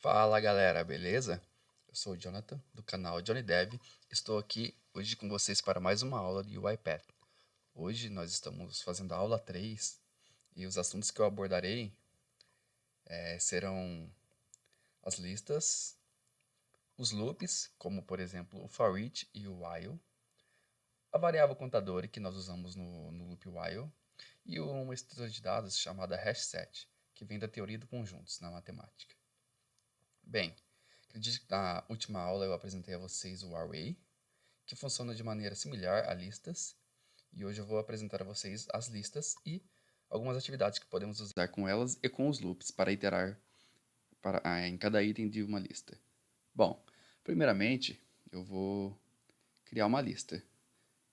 Fala galera, beleza? Eu sou o Jonathan, do canal Johnny Dev. Estou aqui hoje com vocês para mais uma aula de UiPath. Hoje nós estamos fazendo a aula 3 e os assuntos que eu abordarei serão as listas, os loops, como por exemplo o for each e o while, a variável contador que nós usamos no loop while e uma estrutura de dados chamada hashset, que vem da teoria de conjuntos na matemática. Bem, acredito que na última aula eu apresentei a vocês o array, que funciona de maneira similar a listas, e hoje eu vou apresentar a vocês as listas e algumas atividades que podemos usar com elas e com os loops para iterar em cada item de uma lista. Bom, primeiramente eu vou criar uma lista.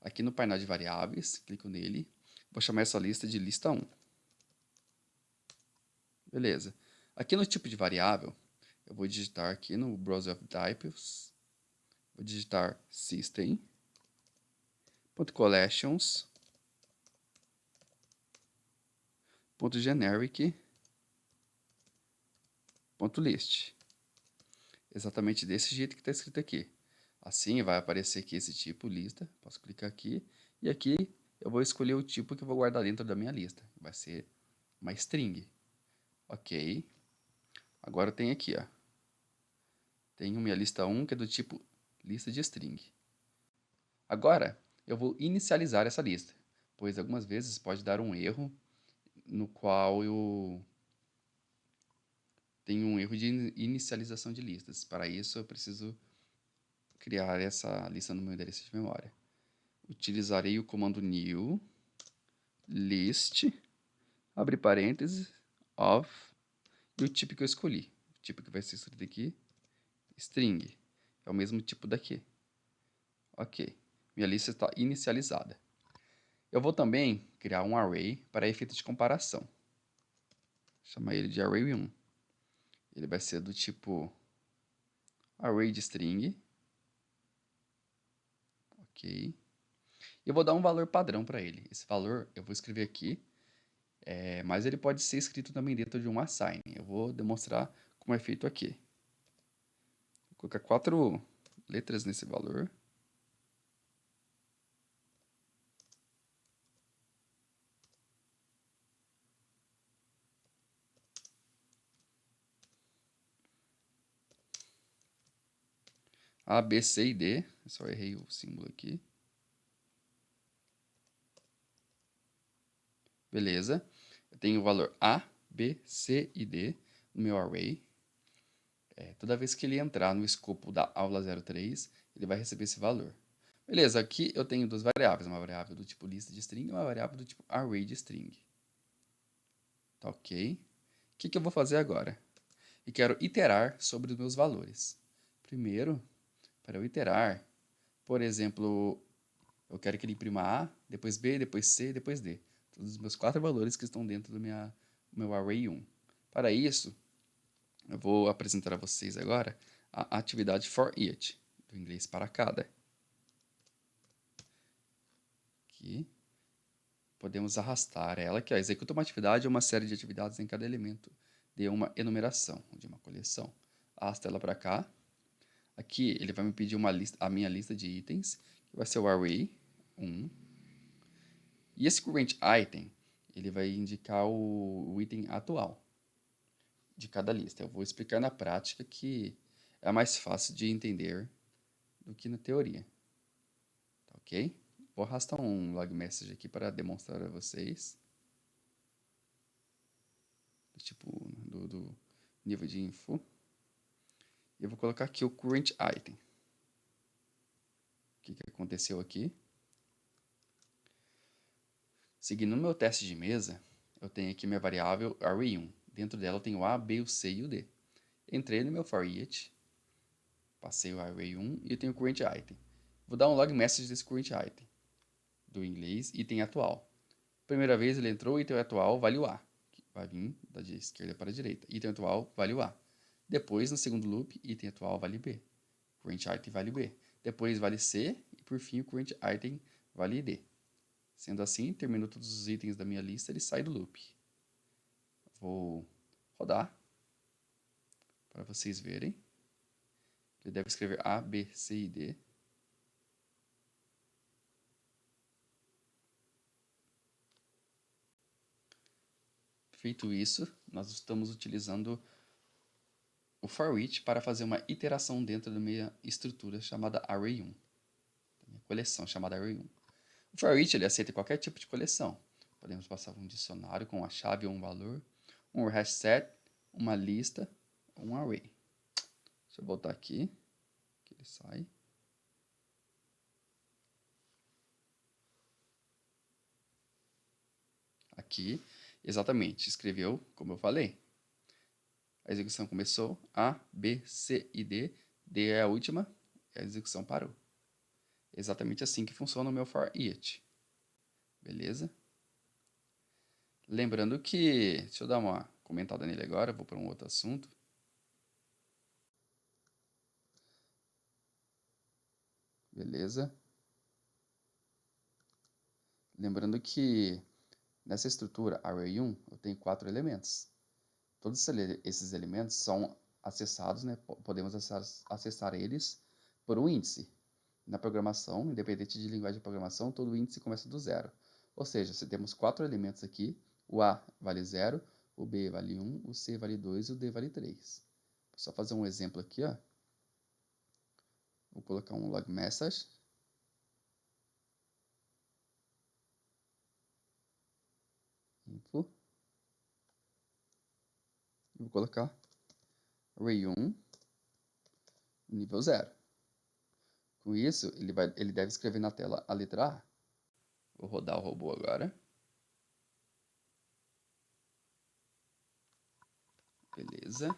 Aqui no painel de variáveis, clico nele, vou chamar essa lista de lista 1. Beleza. Aqui no tipo de variável, eu vou digitar aqui no browser of types, vou digitar system.collections.generic.list. Exatamente desse jeito que está escrito aqui. Assim vai aparecer aqui esse tipo lista, posso clicar aqui, e aqui eu vou escolher o tipo que eu vou guardar dentro da minha lista. Vai ser uma string. Ok. Agora tem aqui, ó. Tenho minha lista 1, que é do tipo lista de string. Agora, eu vou inicializar essa lista, pois algumas vezes pode dar um erro no qual eu tenho um erro de inicialização de listas. Para isso, eu preciso criar essa lista no meu endereço de memória. Utilizarei o comando new list, abre parênteses, of, e o tipo que eu escolhi. O tipo que vai ser escrito aqui, string. É o mesmo tipo daqui. Ok. Minha lista está inicializada. Eu vou também criar um array para efeito de comparação. Chamar ele de array1. Ele vai ser do tipo array de string. Ok. Eu vou dar um valor padrão para ele. Esse valor eu vou escrever aqui, mas ele pode ser escrito também dentro de um assign. Eu vou demonstrar como é feito aqui. Vou colocar 4 letras nesse valor. A, B, C e D. Eu só errei o símbolo aqui. Beleza. Eu tenho o valor A, B, C e D no meu array. Toda vez que ele entrar no escopo da aula 03, ele vai receber esse valor. Beleza, aqui eu tenho duas variáveis, uma variável do tipo lista de string e uma variável do tipo array de string. Tá ok? O que eu vou fazer agora? Eu quero iterar sobre os meus valores. Primeiro, para eu iterar, por exemplo, eu quero que ele imprima A, depois B, depois C, depois D. Todos os meus 4 valores que estão dentro do meu array 1. Para isso, eu vou apresentar a vocês agora a atividade for each, do inglês para cada. Aqui. Podemos arrastar ela aqui, ó. Executa uma atividade ou uma série de atividades em cada elemento de uma enumeração, de uma coleção. Arrasta ela para cá. Aqui ele vai me pedir a minha lista de itens, que vai ser o array 1. E esse current item, ele vai indicar o item atual de cada lista. Eu vou explicar na prática que é mais fácil de entender do que na teoria. Tá ok? Vou arrastar um log message aqui para demonstrar a vocês. Tipo, do nível de info. E eu vou colocar aqui o current item. O que aconteceu aqui? Seguindo o meu teste de mesa, eu tenho aqui minha variável array1. Dentro dela eu tenho o A, B, o C e o D. Entrei no meu for each, passei o array1 e eu tenho o current item. Vou dar um log message desse current item, do inglês item atual. Primeira vez ele entrou, item atual, vale o A. Vai vir da esquerda para a direita. Item atual, vale o A. Depois, no segundo loop, item atual vale B. Current item vale B. Depois vale C. E por fim, o current item vale D. Sendo assim, terminou todos os itens da minha lista, ele sai do loop. Vou rodar. para vocês verem. Ele deve escrever A, B, C e D. Feito isso, nós estamos utilizando o for each para fazer uma iteração dentro da minha estrutura chamada array1. Da minha coleção chamada array1. O for each ele aceita qualquer tipo de coleção. Podemos passar um dicionário com uma chave ou um valor, um hash set, uma lista, um array. Deixa eu voltar aqui, que ele sai. Aqui, exatamente, escreveu como eu falei. A execução começou, A, B, C e D. D é a última, e a execução parou. Exatamente assim que funciona o meu for each. Beleza? Lembrando que, deixa eu dar uma comentada nele agora, vou para um outro assunto. Beleza? Lembrando que nessa estrutura array1 eu tenho 4 elementos. Todos esses elementos são acessados, né? Podemos acessar eles por um índice. Na programação, independente de linguagem de programação, todo índice começa do zero. Ou seja, se temos 4 elementos aqui, o A vale 0, o B vale 1, o C vale 2 e o D vale 3. Vou só fazer um exemplo aqui, ó. Vou colocar um log message. Info. E vou colocar array1 nível 0. Com isso, ele deve escrever na tela a letra A. Vou rodar o robô agora. Beleza.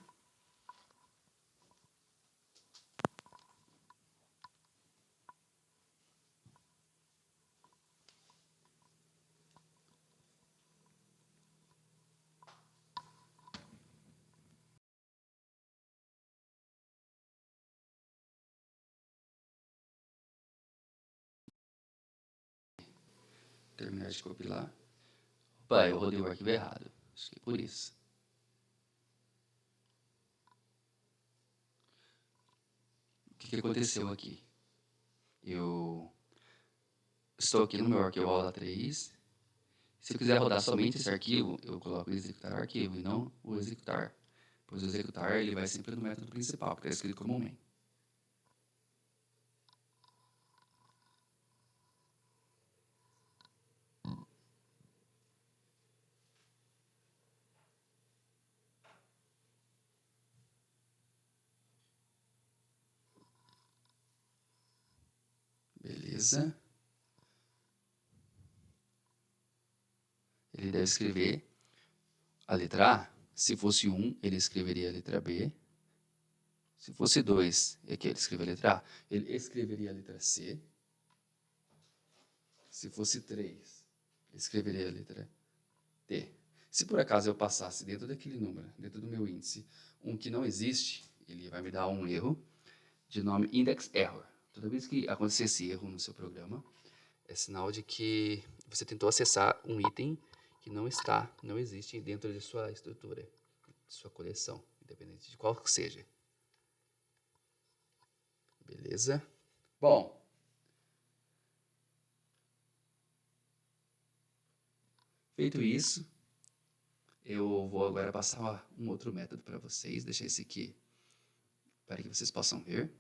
Terminar de compilar. Opa, eu rodei o arquivo errado. Acho que é por isso. O que aconteceu aqui? Eu estou aqui no meu arquivo aula 3. Se eu quiser rodar somente esse arquivo, eu coloco executar arquivo e não o executar. Pois o executar ele vai sempre no método principal, porque é escrito como main. Beleza. Ele deve escrever a letra A. Se fosse 1, ele escreveria a letra B. Se fosse 2, aqui ele escreveria a letra A. Ele escreveria a letra C. Se fosse 3, ele escreveria a letra T. Se por acaso eu passasse dentro daquele número, dentro do meu índice, um que não existe, ele vai me dar um erro de nome index error. Toda vez que acontecer esse erro no seu programa, é sinal de que você tentou acessar um item que não existe dentro de sua estrutura, de sua coleção, independente de qual que seja. Beleza? Bom, feito isso, eu vou agora passar um outro método para vocês, deixar esse aqui para que vocês possam ver.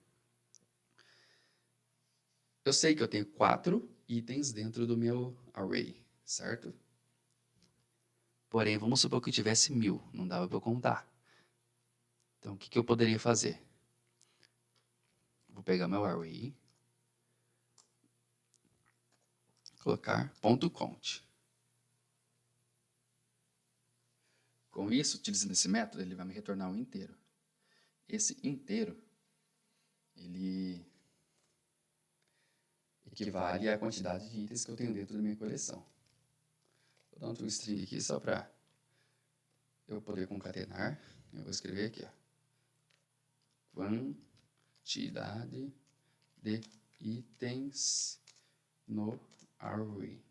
Eu sei que eu tenho 4 itens dentro do meu array, certo? Porém, vamos supor que eu tivesse 1000, não dava para eu contar. Então, o que eu poderia fazer? Vou pegar meu array, colocar .count. Com isso, utilizando esse método, ele vai me retornar um inteiro. Esse inteiro, ele equivale à quantidade de itens que eu tenho dentro da minha coleção. Vou dar um toString aqui só para eu poder concatenar. Eu vou escrever aqui, ó. Quantidade de itens no array.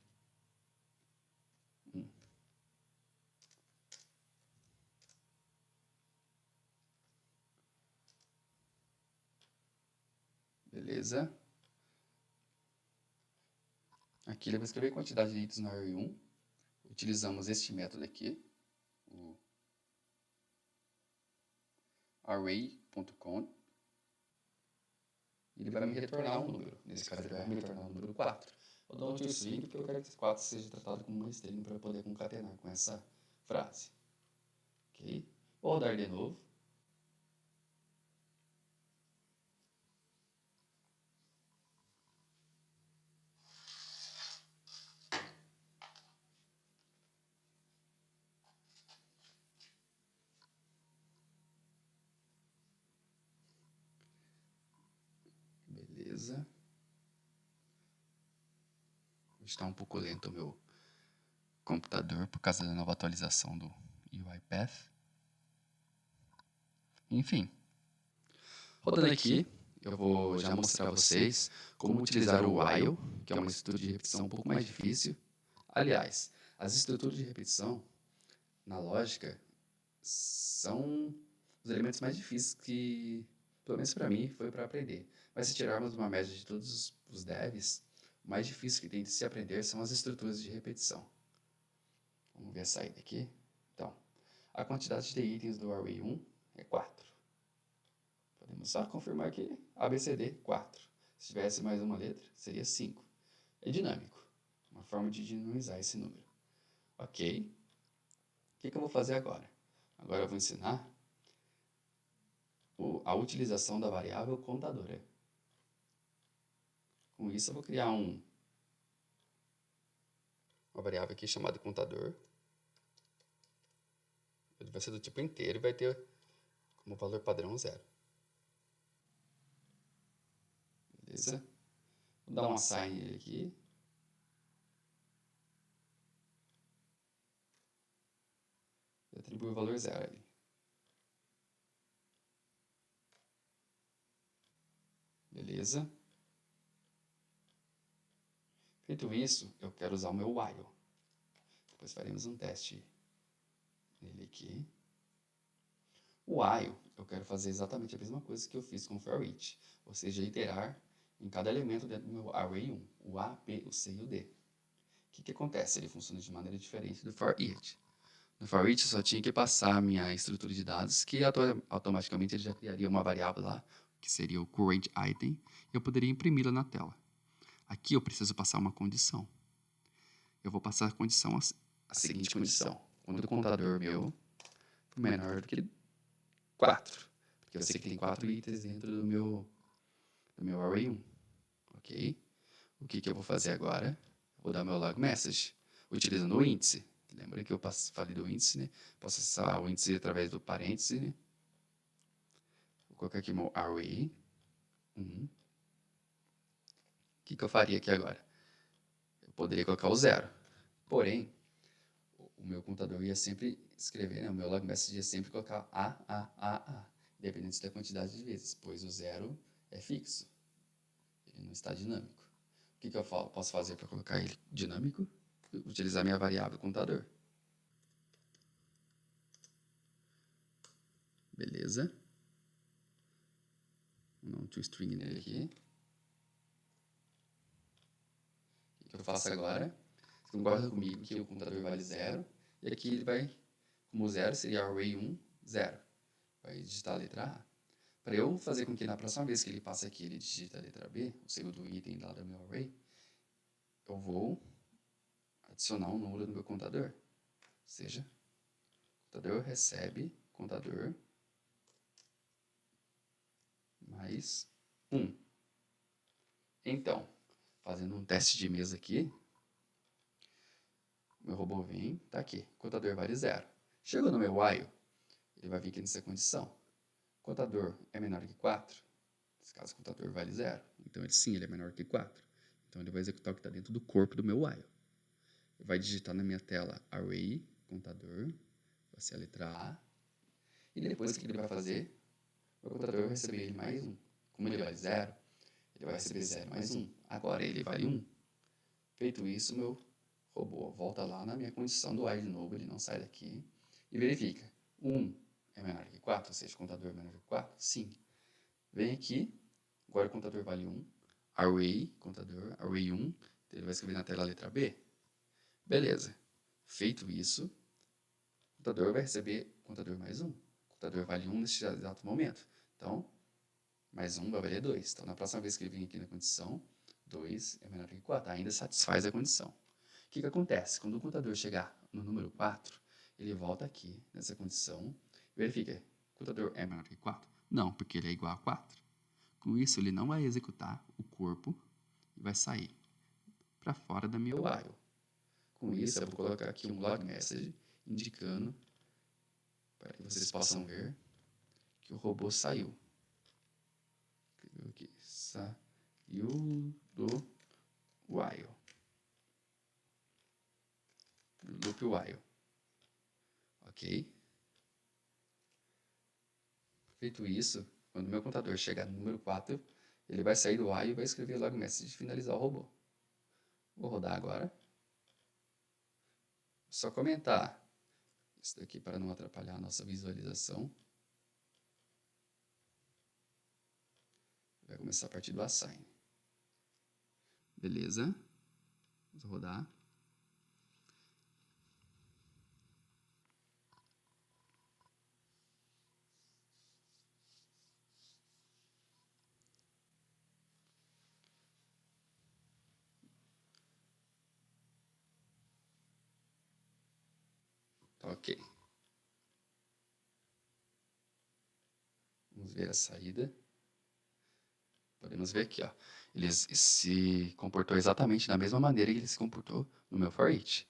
Beleza. Aqui ele vai escrever a quantidade de itens no array 1. Utilizamos este método aqui, o array.count. Ele vai me retornar um número. Nesse caso, ele vai me retornar o número 4. Eu dou um toString porque eu quero que esse 4 seja tratado como uma string para poder concatenar com essa frase. Ok? Vou rodar de novo. Beleza. Está um pouco lento o meu computador por causa da nova atualização do UiPath. Enfim. Rodando aqui, eu vou já mostrar a vocês como utilizar o while, que é uma estrutura de repetição um pouco mais difícil. Aliás, as estruturas de repetição, na lógica, são os elementos mais difíceis que, pelo menos para mim, foi para aprender. Mas se tirarmos uma média de todos os devs, o mais difícil que tem de se aprender são as estruturas de repetição. Vamos ver a saída aqui. Então, a quantidade de itens do array 1 é 4. Podemos só confirmar que ABCD 4. Se tivesse mais uma letra, seria 5. É dinâmico. Uma forma de dinamizar esse número. Ok. O que eu vou fazer agora? Agora eu vou ensinar a utilização da variável contadora. Com isso eu vou criar uma variável aqui chamada contador. Ele vai ser do tipo inteiro e vai ter como valor padrão 0. Beleza? Vou dar um assign nele aqui. E atribuir o valor 0 ali. Beleza? Feito isso, eu quero usar o meu while. Depois faremos um teste nele aqui. O while, eu quero fazer exatamente a mesma coisa que eu fiz com o for each, ou seja, iterar em cada elemento dentro do meu array 1, o A, B, o C e o D. O que acontece? Ele funciona de maneira diferente do for each. No for each, eu só tinha que passar a minha estrutura de dados, que automaticamente ele já criaria uma variável lá, que seria o current item, e eu poderia imprimi-la na tela. Aqui eu preciso passar uma condição. Eu vou passar a condição, a seguinte condição. Quando o contador meu for menor do que 4, porque eu sei que tem 4 itens dentro do meu array 1. Ok? O que eu vou fazer agora? Vou dar meu log message, utilizando o índice. Lembra que eu falei do índice, né? Posso acessar o índice através do parêntese, né? Vou colocar aqui meu array 1. O que eu faria aqui agora? Eu poderia colocar o 0. Porém, o meu contador ia sempre escrever, né? O meu log message ia sempre colocar A, independente da quantidade de vezes, pois o 0 é fixo. Ele não está dinâmico. O que eu posso fazer para colocar ele dinâmico? Utilizar minha variável contador. Beleza. Vou dar um toString nele aqui. O que eu faço agora? Você concorda comigo que o contador vale 0. E aqui ele vai, como 0 seria array 1, 0. Vai digitar a letra A. Para eu fazer com que na próxima vez que ele passe aqui, ele digita a letra B, o segundo item lá do meu array, eu vou adicionar um número no meu contador. Ou seja, o contador recebe contador mais 1. Então, fazendo um teste de mesa aqui, meu robô vem, tá aqui, contador vale 0. Chegou no meu while, ele vai vir aqui nessa condição. Contador é menor que 4, nesse caso o contador vale 0. Então ele é menor que 4. Então ele vai executar o que está dentro do corpo do meu while. Ele vai digitar na minha tela array, contador, vai ser a letra A. E depois o que ele vai fazer? O meu contador vai receber ele mais 1. Como ele vale 0, ele vai receber 0 mais 1. Agora ele vale 1. Feito isso, meu robô volta lá na minha condição do while de novo, ele não sai daqui e verifica. 1 é menor que 4, ou seja, o contador é menor que 4? Sim. Vem aqui, Agora o contador vale 1. Array, contador, array 1. Ele vai escrever na tela a letra B. Beleza. Feito isso, o contador vai receber contador mais 1. O contador vale 1 neste exato momento. Então, mais 1 vai valer 2. Então, na próxima vez que ele vir aqui na condição, 2 é menor que 4. Ainda satisfaz a condição. O que acontece? Quando o contador chegar no número 4, ele volta aqui nessa condição e verifica: o contador é menor que 4? Não, porque ele é igual a 4. Com isso, ele não vai executar o corpo e vai sair para fora da minha while. Com isso, eu vou colocar aqui um log message indicando, para que vocês possam ver, que o robô saiu. Aqui, saiu do while. Do loop while. Ok? Feito isso, quando o meu contador chegar no número 4, ele vai sair do while e vai escrever log message e finalizar o robô. Vou rodar agora. Só comentar isso daqui para não atrapalhar a nossa visualização. Vai começar a partir do assign. Beleza. Vamos rodar. Ok. Vamos ver a saída. Podemos ver aqui, ó. Ele se comportou exatamente da mesma maneira que ele se comportou no meu for each.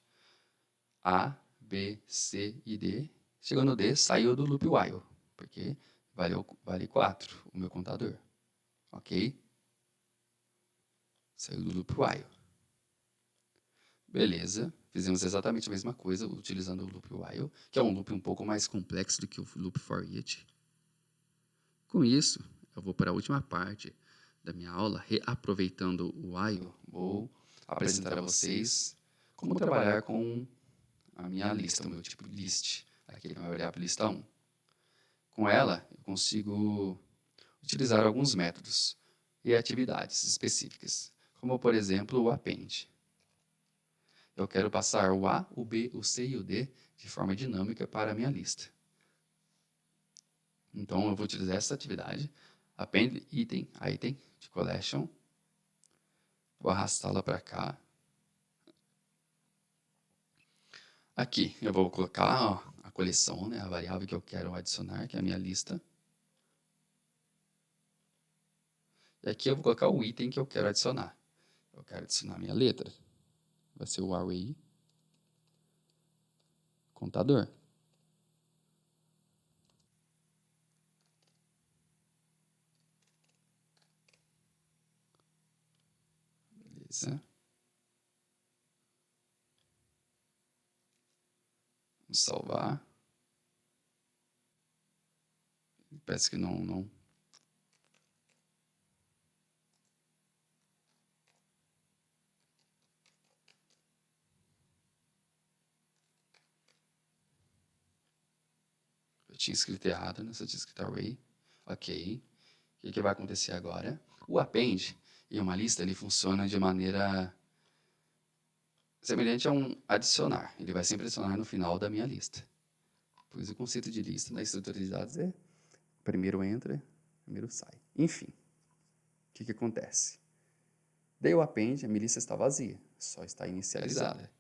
A, B, C e D. Chegou no D, saiu do loop while, porque vale 4 o meu contador. Ok? Saiu do loop while. Beleza. Fizemos exatamente a mesma coisa utilizando o loop while, que é um loop um pouco mais complexo do que o loop for each. Com isso, eu vou para a última parte da minha aula, reaproveitando o while, vou apresentar a vocês como trabalhar com a minha lista, o meu tipo de list, aqui na variável lista 1. Com ela, eu consigo utilizar alguns métodos e atividades específicas, como por exemplo o append. Eu quero passar o A, o B, o C e o D de forma dinâmica para a minha lista. Então, eu vou utilizar essa atividade, append item de collection. Vou arrastá-la para cá. Aqui, eu vou colocar a coleção, né, a variável que eu quero adicionar, que é a minha lista. E aqui eu vou colocar o item que eu quero adicionar. Eu quero adicionar a minha letra. Vai ser o array contador. Beleza. Vamos salvar. Parece que não. Eu tinha escrito errado, né? Só tinha escrito array. Ok. O que vai acontecer agora? O append em uma lista, ele funciona de maneira semelhante a um adicionar. Ele vai sempre adicionar no final da minha lista. Pois o conceito de lista na estrutura de dados é primeiro entra, primeiro sai. Enfim, o que acontece? Dei o append, a minha lista está vazia, só está inicializada.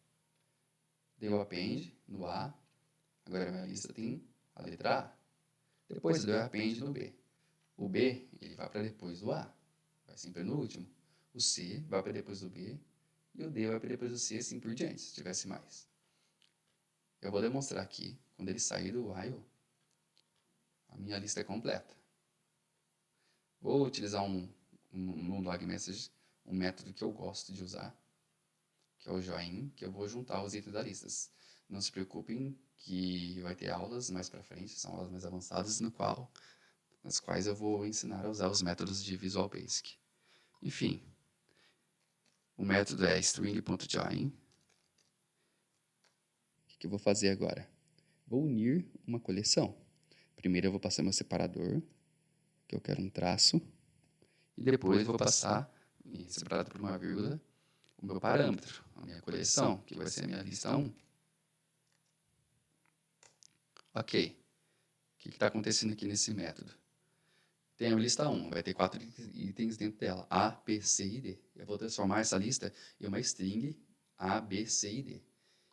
Dei o append no A, agora a minha lista tem a letra A. Depois eu dei o append no B. O B, ele vai para depois do A, vai sempre no último. O C vai para depois do B e o D vai para depois do C, assim por diante, se tivesse mais. Eu vou demonstrar aqui, quando ele sair do while, a minha lista é completa. Vou utilizar no log message um método que eu gosto de usar, que é o join, que eu vou juntar os itens da lista. Não se preocupem que vai ter aulas mais para frente, são aulas mais avançadas, nas quais eu vou ensinar a usar os métodos de Visual Basic. Enfim, o método é string.join. O que eu vou fazer agora? Vou unir uma coleção. Primeiro eu vou passar meu separador, que eu quero um traço, e depois vou passar, separado por uma vírgula, o meu parâmetro, a minha coleção, que vai ser a minha lista 1. Ok, o que está acontecendo aqui nesse método? Tem a lista 1, vai ter 4 itens dentro dela, A, B, C e D. Eu vou transformar essa lista em uma string A, B, C e D.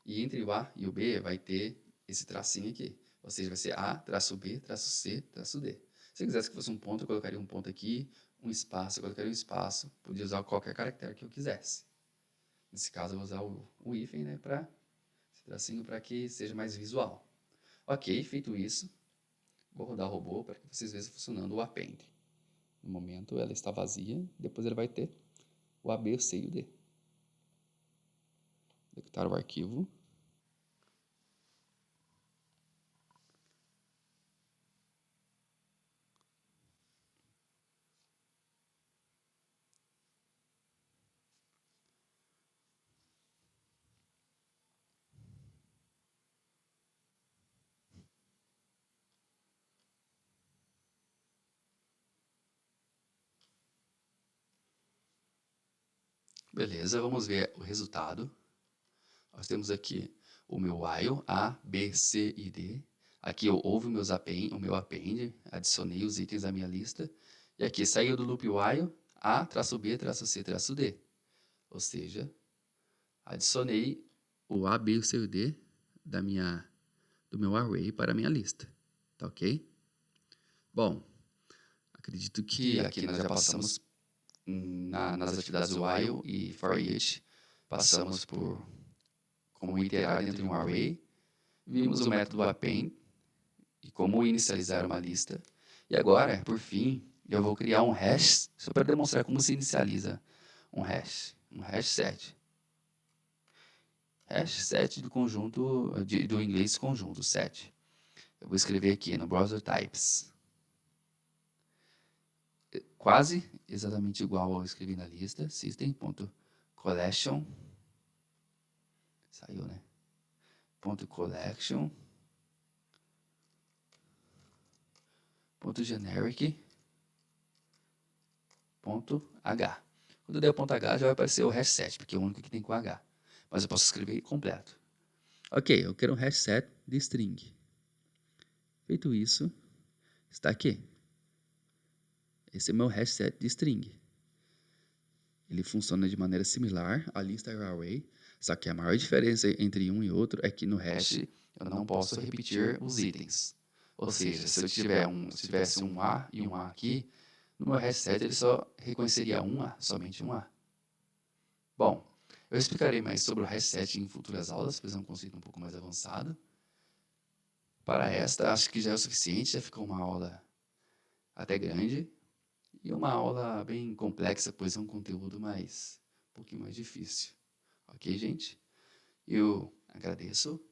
E entre o A e o B vai ter esse tracinho aqui. Ou seja, vai ser A, traço B, traço C, traço D. Se eu quisesse que fosse um ponto, eu colocaria um ponto aqui, um espaço, eu colocaria um espaço. Podia usar qualquer caractere que eu quisesse. Nesse caso, eu vou usar o hífen, né, esse tracinho para que seja mais visual. Ok, feito isso, vou rodar o robô para que vocês vejam funcionando o append. No momento ela está vazia, depois ele vai ter o A, B, o C e o D. Executar o arquivo. Beleza, vamos ver o resultado. Nós temos aqui o meu while, A, B, C e D. Aqui houve o meu append, adicionei os itens à minha lista. E aqui saiu do loop while, A, traço B, traço C, traço D. Ou seja, adicionei o A, B, o C e o D do meu array para a minha lista. Tá ok? Bom, acredito que aqui nós já passamos nas atividades while e for each. Passamos por como iterar dentro de um array. Vimos o método append e como inicializar uma lista. E agora, por fim, eu vou criar um hash só para demonstrar como se inicializa um hash set. Hash set do conjunto, do inglês conjunto, set. Eu vou escrever aqui no browser types. Quase exatamente igual ao que eu escrevi na lista, system.collection. Saiu, né? .collection. .generic. .h. Quando eu der o ponto .h já vai aparecer o hash set, porque é o único que tem com h. Mas eu posso escrever completo. Ok, eu quero um hash set de string. Feito isso, está aqui. Esse é o meu hash set de string. Ele funciona de maneira similar à lista e ao array, só que a maior diferença entre um e outro é que no hash eu não posso repetir os itens. Ou seja, se eu tivesse um A e um A aqui, no meu hash set ele só reconheceria um A, somente um A. Bom, eu explicarei mais sobre o hash set em futuras aulas, pois é um conceito um pouco mais avançado. Para esta, acho que já é o suficiente, já ficou uma aula até grande. E uma aula bem complexa, pois é um conteúdo um pouquinho mais difícil. Ok, gente? Eu agradeço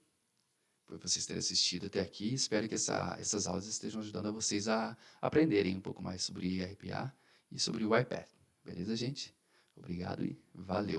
por vocês terem assistido até aqui. Espero que essas aulas estejam ajudando a vocês a aprenderem um pouco mais sobre RPA e sobre o iPad. Beleza, gente? Obrigado e valeu!